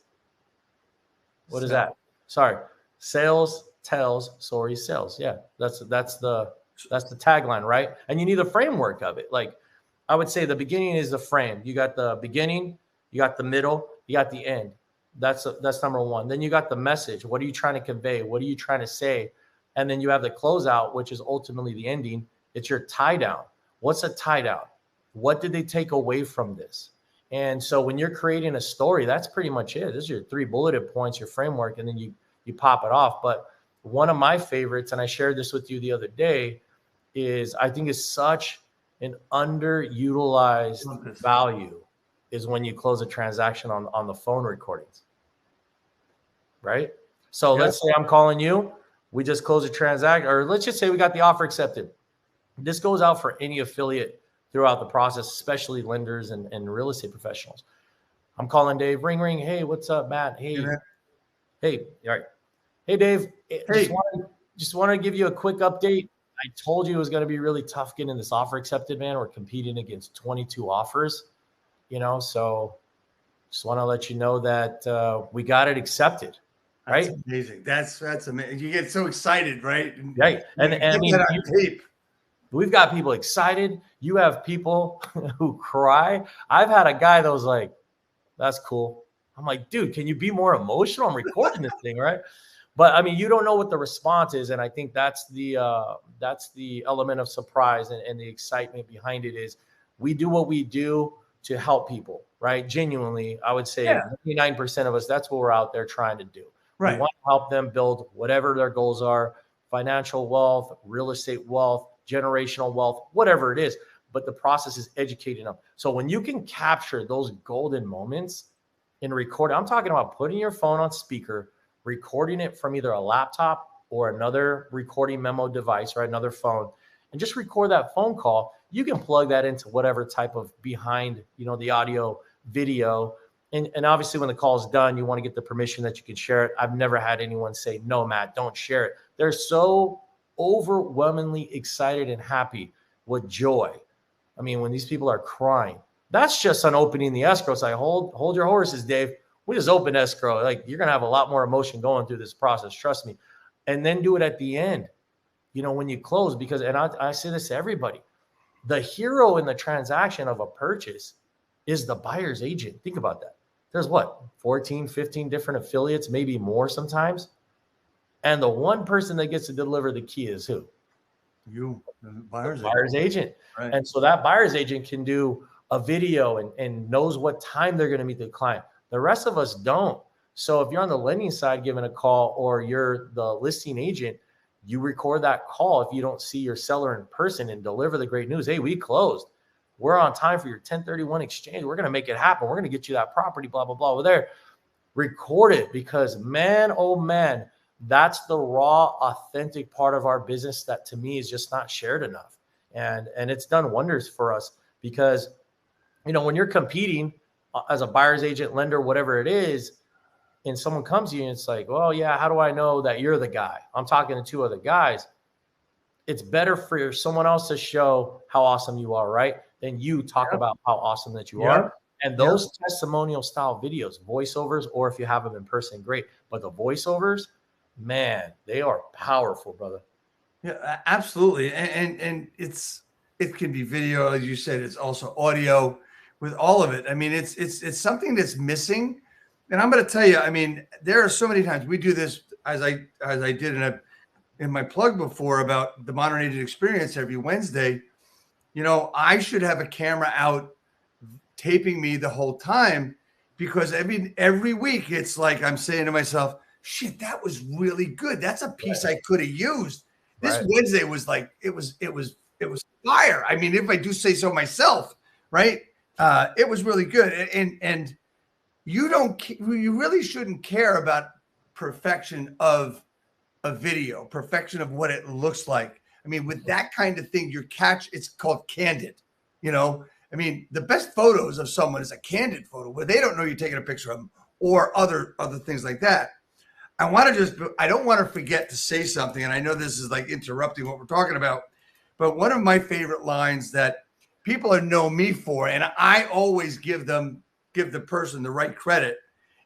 What is that? Sorry. Sales tells, stories sells. Yeah. That's the tagline, right? And you need a framework of it. Like, I would say the beginning is the frame. You got the beginning, you got the middle, you got the end. That's number one. Then you got the message. What are you trying to convey? What are you trying to say? And then you have the closeout, which is ultimately the ending. It's your tie down. What's a tie down? What did they take away from this? And so when you're creating a story, that's pretty much it. This is your 3 bulleted points, your framework, and then you pop it off. But one of my favorites, and I shared this with you the other day, is I think is such an underutilized value is when you close a transaction on the phone recordings, right? So let's say I'm calling you, we just closed a transaction, or let's just say we got the offer accepted. This goes out for any affiliate throughout the process, especially lenders and real estate professionals. I'm calling Dave, ring, ring. Hey, what's up, Matt? Hey, all right. Hey, Dave, Hey. just want to give you a quick update. I told you it was going to be really tough getting this offer accepted, man. We're competing against 22 offers, you know, so just want to let you know that we got it accepted. Right? That's amazing. That's amazing. You get so excited, right? Right. And I mean, tape. We've got people excited. You have people who cry. I've had a guy that was like, that's cool. I'm like, dude, can you be more emotional? I'm recording this thing, right? But I mean, you don't know what the response is. And I think that's the element of surprise and the excitement behind it is we do what we do to help people, right? Genuinely, I would say 99% of us, that's what we're out there trying to do. Right. We want to help them build whatever their goals are, financial wealth, real estate wealth, generational wealth, whatever it is. But the process is educating them. So when you can capture those golden moments in recording, I'm talking about putting your phone on speaker, recording it from either a laptop or another recording memo device, right? Another phone, and just record that phone call. You can plug that into whatever type of behind, the audio, video. And obviously when the call is done, you want to get the permission that you can share it. I've never had anyone say, no, Matt, don't share it. They're so overwhelmingly excited and happy with joy. I mean, when these people are crying, that's just on opening the escrow. It's like, hold your horses, Dave. We just opened escrow. Like, you're going to have a lot more emotion going through this process. Trust me. And then do it at the end, when you close, because, and I say this to everybody, the hero in the transaction of a purchase is the buyer's agent. Think about that. there's what, 14, 15 different affiliates, maybe more sometimes. And the one person that gets to deliver the key is who? You, the Buyer's buyer's agent. Right. And so that buyer's agent can do a video and knows what time they're going to meet the client. The rest of us don't. So if you're on the lending side giving a call, or you're the listing agent, you record that call if you don't see your seller in person and deliver the great news. Hey, we closed. We're on time for your 1031 exchange. We're going to make it happen. We're going to get you that property, blah, blah, blah, over there. Record it, because man, oh man, that's the raw, authentic part of our business that to me is just not shared enough. And it's done wonders for us, because, you know, when you're competing as a buyer's agent, lender, whatever it is, and someone comes to you and it's like, well, yeah, how do I know that you're the guy? I'm talking to two other guys. It's better for someone else to show how awesome you are, right? Than you talk about how awesome that you are. And those testimonial style videos, voiceovers, or if you have them in person, great. But the voiceovers, man, they are powerful, brother. Yeah, absolutely. And it can be video, as you said, it's also audio with all of it. I mean, it's something that's missing. And I'm going to tell you, I mean, there are so many times we do this, as I did in my plug before about the Modern Agent Experience every Wednesday. You know, I should have a camera out taping me the whole time, because every week it's like I'm saying to myself, shit, that was really good. That's a piece I could have used. This Wednesday was like, it was fire. I mean, if I do say so myself, right? It was really good. And you really shouldn't care about perfection of a video, perfection of what it looks like. I mean, with that kind of thing, it's called candid, you know? I mean, the best photos of someone is a candid photo where they don't know you're taking a picture of them, or other things like that. I don't want to forget to say something. And I know this is like interrupting what we're talking about, but one of my favorite lines that people know me for, and I always give the person the right credit,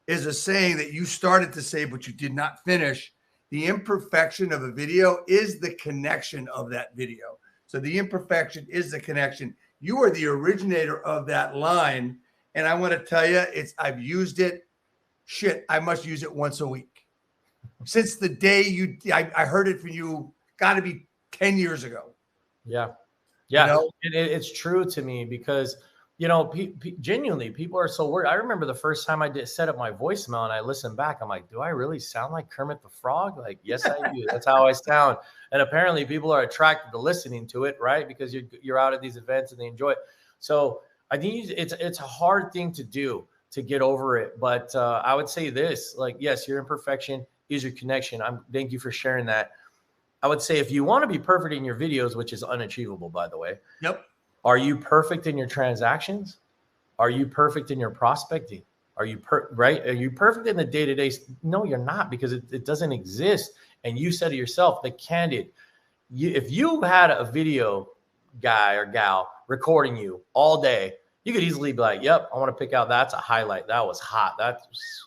is a saying that you started to say, but you did not finish. The imperfection of a video is the connection of that video. So the imperfection is the connection. You are the originator of that line. And I want to tell you, I've used it. Shit, I must use it once a week. Since the day I heard it from you, got to be 10 years ago. Yeah. Yeah. You know? It's true to me, because, you know, genuinely, people are so worried. I remember the first time I set up my voicemail and I listened back, I'm like, do I really sound like Kermit the Frog? Like, yes, I do. That's how I sound. And apparently people are attracted to listening to it, right? Because you're out at these events and they enjoy it. So I think it's a hard thing to do to get over it. But I would say this, like, yes, your imperfection is your connection. Thank you for sharing that. I would say, if you want to be perfect in your videos, which is unachievable, by the way. Yep. Are you perfect in your transactions? Are you perfect in your prospecting? Are you right? Are you perfect in the day-to-day? No, you're not, because it doesn't exist. And you said to yourself, the candid, if you had a video guy or gal recording you all day, you could easily be like, yep, I want to pick out, that's a highlight. That was hot.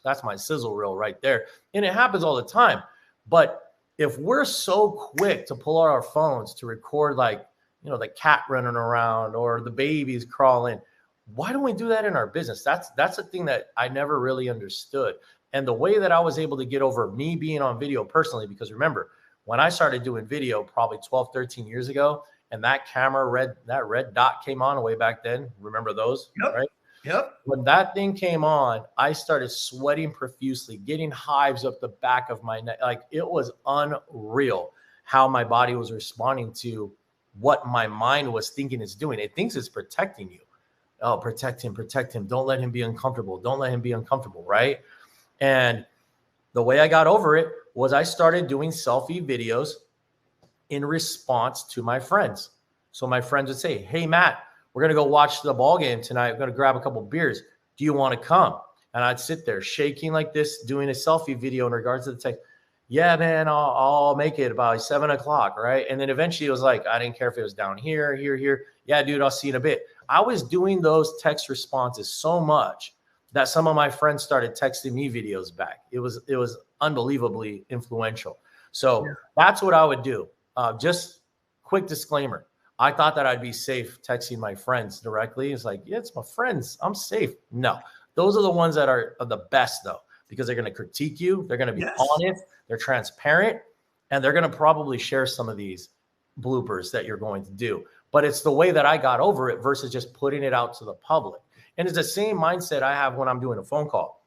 That's my sizzle reel right there. And it happens all the time. But if we're so quick to pull out our phones to record, like, you know, the cat running around or the babies crawling, why don't we do that in our business? That's a thing that I never really understood. And the way that I was able to get over me being on video personally, because remember, when I started doing video probably 12, 13 years ago, and that camera, that red dot came on way back then. Remember those? Yep. Right? Yep. When that thing came on, I started sweating profusely, getting hives up the back of my neck. Like, it was unreal how my body was responding to what my mind was thinking it's doing. It thinks it's protecting you. Oh, protect him. Don't let him be uncomfortable. Don't let him be uncomfortable, right? And the way I got over it was I started doing selfie videos in response to my friends. So my friends would say, hey, Matt, we're going to go watch the ball game tonight. We're going to grab a couple beers. Do you want to come? And I'd sit there shaking like this, doing a selfie video in regards to the text. Yeah, man, I'll make it about 7 o'clock, right? And then eventually it was like, I didn't care if it was down here. Yeah, dude, I'll see you in a bit. I was doing those text responses so much that some of my friends started texting me videos back. It was unbelievably influential. So that's what I would do. Just quick disclaimer. I thought that I'd be safe texting my friends directly. It's like, yeah, it's my friends. I'm safe. No, Those are the ones that are the best though, because they're going to critique you. They're going to be Yes. honest. They're transparent, and they're going to probably share some of these bloopers that you're going to do. But it's the way that I got over it versus just putting it out to the public. And it's the same mindset I have when I'm doing a phone call.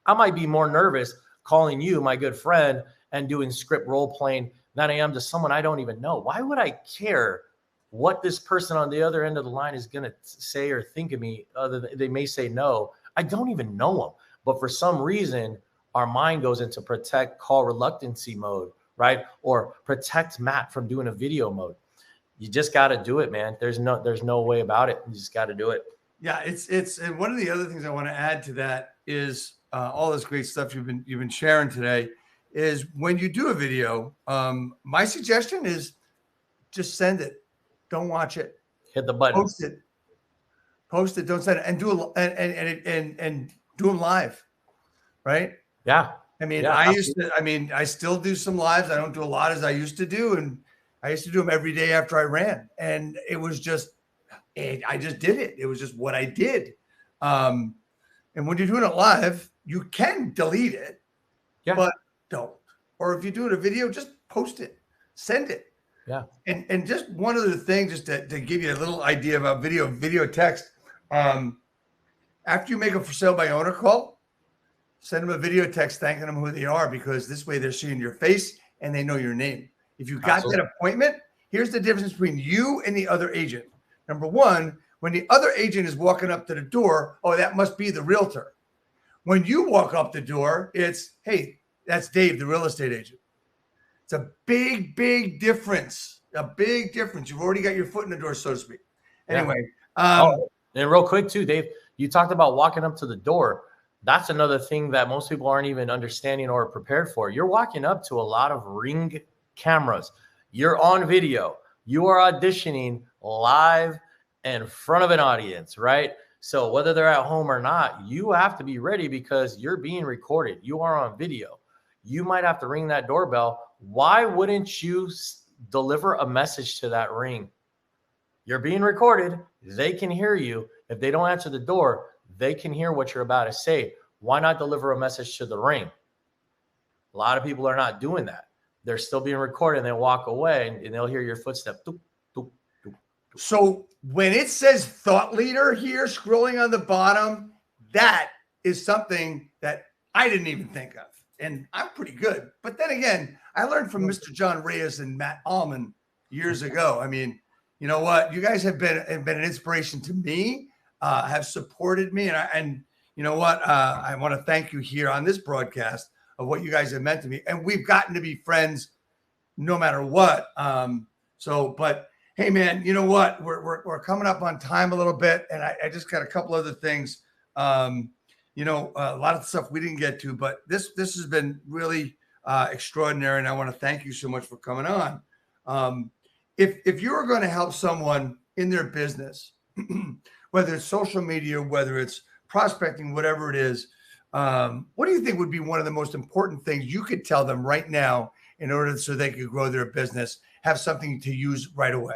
I might be more nervous calling you, my good friend, and doing script role playing than I am to someone I don't even know. Why would I care what this person on the other end of the line is going to say or think of me? Other than they may say no. I don't even know them. But for some reason, our mind goes into protect call reluctancy mode, right? Or protect Matt from doing a video mode. You just got to do it, man. There's no way about it. You just got to do it. Yeah, it's and one of the other things I want to add to that is all this great stuff you've been sharing today is when you do a video, my suggestion is just send it. Don't watch it. Hit the button. Post it. Don't send it, and do and do them live, right? Yeah. I mean, Yeah, I still do some lives. I don't do a lot as I used to do, and I used to do them every day after I ran, and it was just, I just did it. It was just what I did. And when you're doing it live, you can delete it, but don't. Or if you do it a video, just post it, send it. Yeah. And just one other thing, just to give you a little idea about video text. After you make a for sale by owner call, send them a video text thanking them who they are, because this way they're seeing your face and they know your name. If you got that appointment, here's the difference between you and the other agent. Number one, when the other agent is walking up to the door, oh, that must be the realtor. When you walk up the door, it's, hey, that's Dave, the real estate agent. It's a big, big difference. A big difference. You've already got your foot in the door, so to speak. Anyway. And real quick too, Dave, you talked about walking up to the door. That's another thing that most people aren't even understanding or prepared for. You're walking up to a lot of Ring cameras. You're on video. You are auditioning live in front of an audience, right? So whether they're at home or not, you have to be ready because you're being recorded. You are on video. You might have to ring that doorbell. Why wouldn't you deliver a message to that ring? You're being recorded. They can hear you. If they don't answer the door, they can hear what you're about to say. Why not deliver a message to the ring? A lot of people are not doing that. They're still being recorded and they walk away and they'll hear your footsteps. Doop, doop, doop, doop. So when it says thought leader here scrolling on the bottom, that is something that I didn't even think of. And I'm pretty good. But then again, I learned from Mr. John Reyes and Matt Ahlmann years ago. I mean, you know what? You guys have been an inspiration to me, have supported me. And you know what? I want to thank you here on this broadcast of what you guys have meant to me. And we've gotten to be friends no matter what. But hey, man, you know what? We're coming up on time a little bit. And I just got a couple other things. A lot of stuff we didn't get to, but this has been really extraordinary. And I want to thank you so much for coming on. If you're going to help someone in their business, whether it's social media, whether it's prospecting, whatever it is, what do you think would be one of the most important things you could tell them right now in order so they could grow their business, have something to use right away?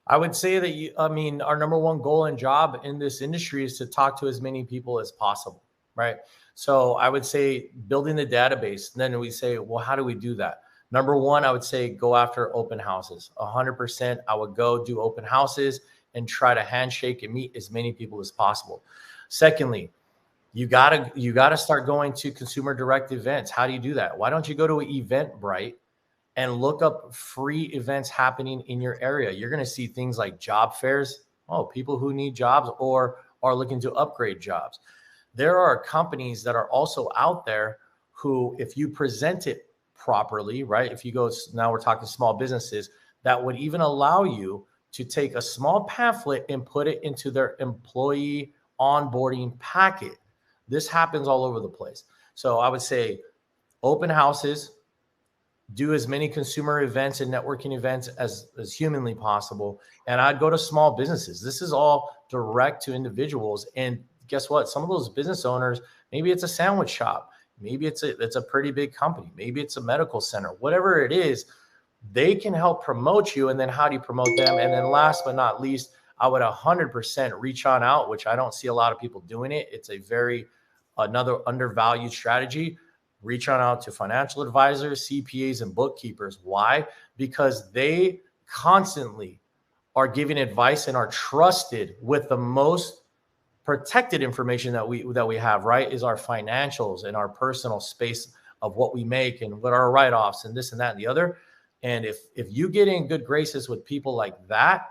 I would say that our number one goal and job in this industry is to talk to as many people as possible, right? So I would say building the database. And then we say, well, how do we do that? Number one, I would say go after open houses. 100%. I would go do open houses and try to handshake and meet as many people as possible. Secondly, you gotta start going to consumer direct events. How do you do that? Why don't you go to Eventbrite and look up free events happening in your area? You're going to see things like job fairs. Oh, people who need jobs or are looking to upgrade jobs. There are companies that are also out there who, if you present it properly, right? If you go, now we're talking small businesses, that would even allow you to take a small pamphlet and put it into their employee onboarding packet. This happens all over the place. So I would say open houses, do as many consumer events and networking events as humanly possible. And I'd go to small businesses. This is all direct to individuals. And guess what? Some of those business owners, maybe it's a sandwich shop. Maybe it's a pretty big company. Maybe it's a medical center, whatever it is, they can help promote you. And then how do you promote them? And then last but not least, I would 100% reach on out, which I don't see a lot of people doing it. It's another undervalued strategy. Reach on out to financial advisors, CPAs, and bookkeepers. Why? Because they constantly are giving advice and are trusted with the most protected information that we have, right? Is our financials and our personal space of what we make and what our write-offs and this and that and the other. And if you get in good graces with people like that,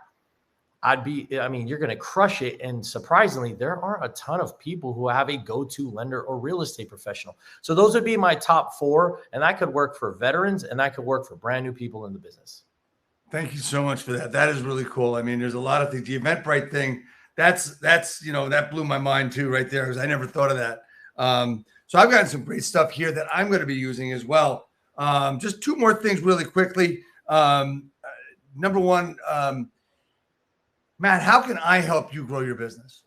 you're going to crush it. And surprisingly, there aren't a ton of people who have a go-to lender or real estate professional. So those would be my top 4. And that could work for veterans and that could work for brand new people in the business. Thank you so much for that. That is really cool. I mean, there's a lot of things. The Eventbrite thing, that's that blew my mind too right there, because I never thought of that. So I've gotten some great stuff here that I'm going to be using as well. Just 2 more things really quickly. Number 1, Matt, how can I help you grow your business?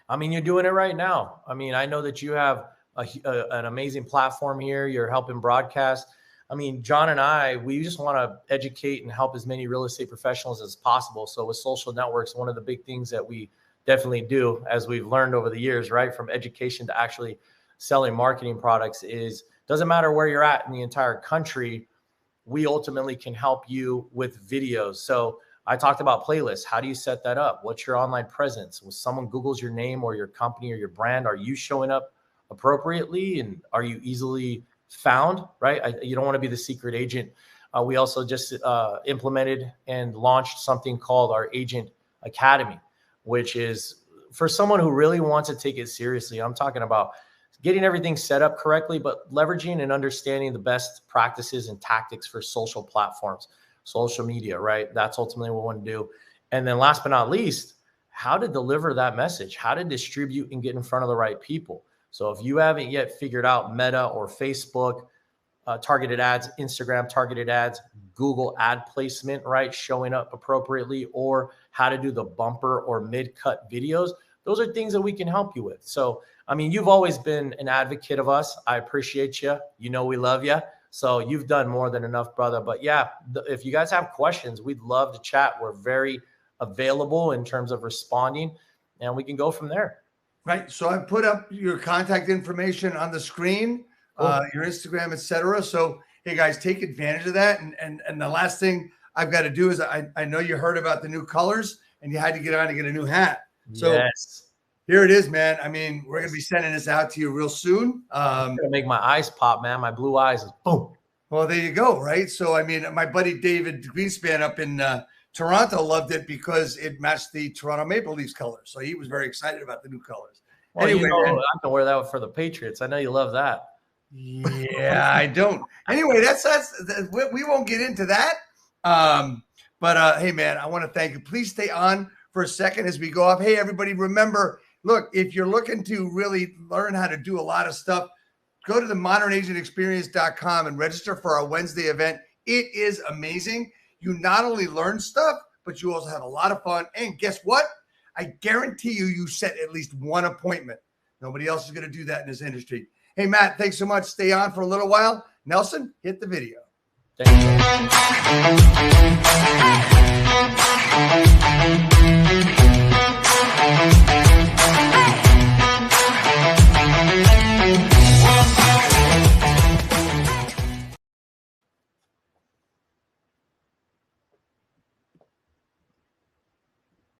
I mean, you're doing it right now. I mean, I know that you have an amazing platform here. You're helping broadcast. I mean, John and we just want to educate and help as many real estate professionals as possible. So with social networks, one of the big things that we definitely do, as we've learned over the years, right, from education to actually selling marketing products, is doesn't matter where you're at in the entire country, we ultimately can help you with videos. So I talked about playlists. How do you set that up? What's your online presence? When someone Googles your name or your company or your brand, are you showing up appropriately? And are you easily found, right? You don't want to be the secret agent. We also just implemented and launched something called our Agent Academy, which is for someone who really wants to take it seriously. I'm talking about getting everything set up correctly, but leveraging and understanding the best practices and tactics for social platforms, social media, right? That's ultimately what we want to do. And then last but not least, how to deliver that message, how to distribute and get in front of the right people. So if you haven't yet figured out Meta or Facebook, targeted ads, Instagram targeted ads, Google ad placement, right, showing up appropriately, or how to do the bumper or mid-cut videos, those are things that we can help you with. So, I mean, you've always been an advocate of us. I appreciate you. You know we love you. So you've done more than enough, brother. But yeah, if you guys have questions, we'd love to chat. We're very available in terms of responding, and we can go from there. Right. So I put up your contact information on the screen, your Instagram, etc. So, hey guys, take advantage of that. And the last thing I've got to do is I know you heard about the new colors and you had to get on to get a new hat. So yes. Here it is, man. I mean, we're going to be sending this out to you real soon. It's going to make my eyes pop, man. My blue eyes is boom. Well, there you go. Right. So, I mean, my buddy David Greenspan up in Toronto loved it because it matched the Toronto Maple Leafs colors. So he was very excited about the new colors. Well, anyway, I can wear that for the Patriots. I know you love that. Yeah, I don't. Anyway, that's we won't get into that. But hey, man, I want to thank you. Please stay on for a second as we go off. Hey, everybody, remember, look, if you're looking to really learn how to do a lot of stuff, go to the modernagentexperience.com and register for our Wednesday event. It is amazing. You not only learn stuff, but you also have a lot of fun. And guess what? I guarantee you set at least one appointment. Nobody else is going to do that in this industry. Hey, Matt, thanks so much. Stay on for a little while. Nelson, hit the video. Thank you.